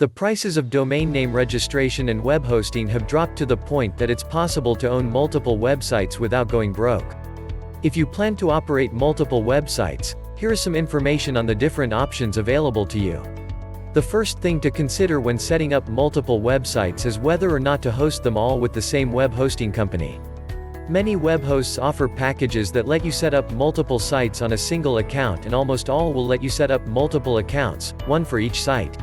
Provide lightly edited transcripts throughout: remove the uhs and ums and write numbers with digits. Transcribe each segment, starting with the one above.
The prices of domain name registration and web hosting have dropped to the point that it's possible to own multiple websites without going broke. If you plan to operate multiple websites, here is some information on the different options available to you. The first thing to consider when setting up multiple websites is whether or not to host them all with the same web hosting company. Many web hosts offer packages that let you set up multiple sites on a single account, and almost all will let you set up multiple accounts, one for each site.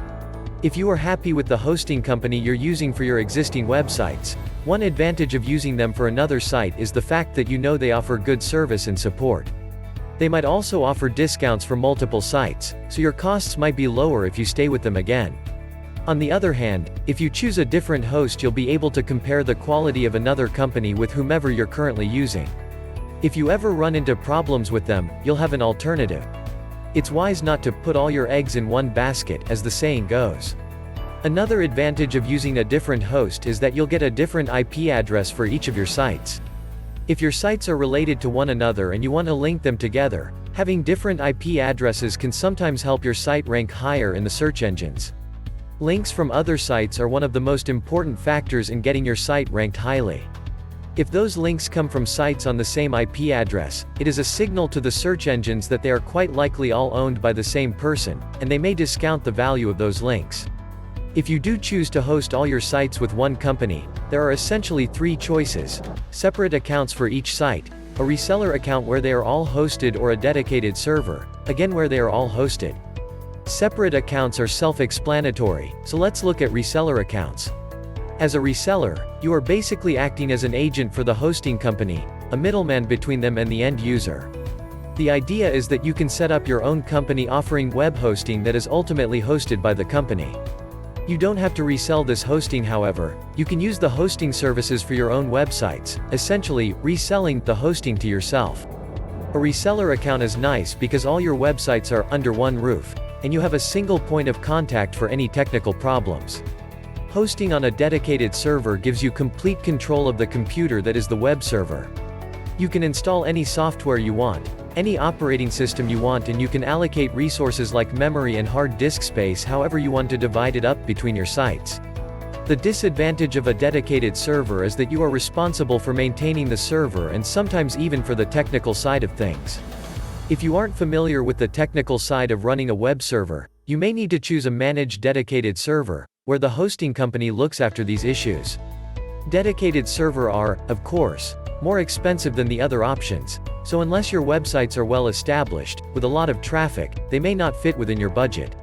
If you are happy with the hosting company you're using for your existing websites, one advantage of using them for another site is the fact that you know they offer good service and support. They might also offer discounts for multiple sites, so your costs might be lower if you stay with them again. On the other hand, if you choose a different host, you'll be able to compare the quality of another company with whomever you're currently using. If you ever run into problems with them, you'll have an alternative. It's wise not to put all your eggs in one basket, as the saying goes. Another advantage of using a different host is that you'll get a different IP address for each of your sites. If your sites are related to one another and you want to link them together, having different IP addresses can sometimes help your site rank higher in the search engines. Links from other sites are one of the most important factors in getting your site ranked highly. If those links come from sites on the same IP address, it is a signal to the search engines that they are quite likely all owned by the same person, and they may discount the value of those links. If you do choose to host all your sites with one company, there are essentially three choices: separate accounts for each site, a reseller account where they are all hosted, or a dedicated server, again where they are all hosted. Separate accounts are self-explanatory, so let's look at reseller accounts. As a reseller, you are basically acting as an agent for the hosting company, a middleman between them and the end user. The idea is that you can set up your own company offering web hosting that is ultimately hosted by the company. You don't have to resell this hosting, however, you can use the hosting services for your own websites, essentially, reselling the hosting to yourself. A reseller account is nice because all your websites are under one roof, and you have a single point of contact for any technical problems. Hosting on a dedicated server gives you complete control of the computer that is the web server. You can install any software you want, any operating system you want, and you can allocate resources like memory and hard disk space however you want to divide it up between your sites. The disadvantage of a dedicated server is that you are responsible for maintaining the server and sometimes even for the technical side of things. If you aren't familiar with the technical side of running a web server, you may need to choose a managed dedicated server, where the hosting company looks after these issues. Dedicated server are, of course, more expensive than the other options, so unless your websites are well established, with a lot of traffic, they may not fit within your budget.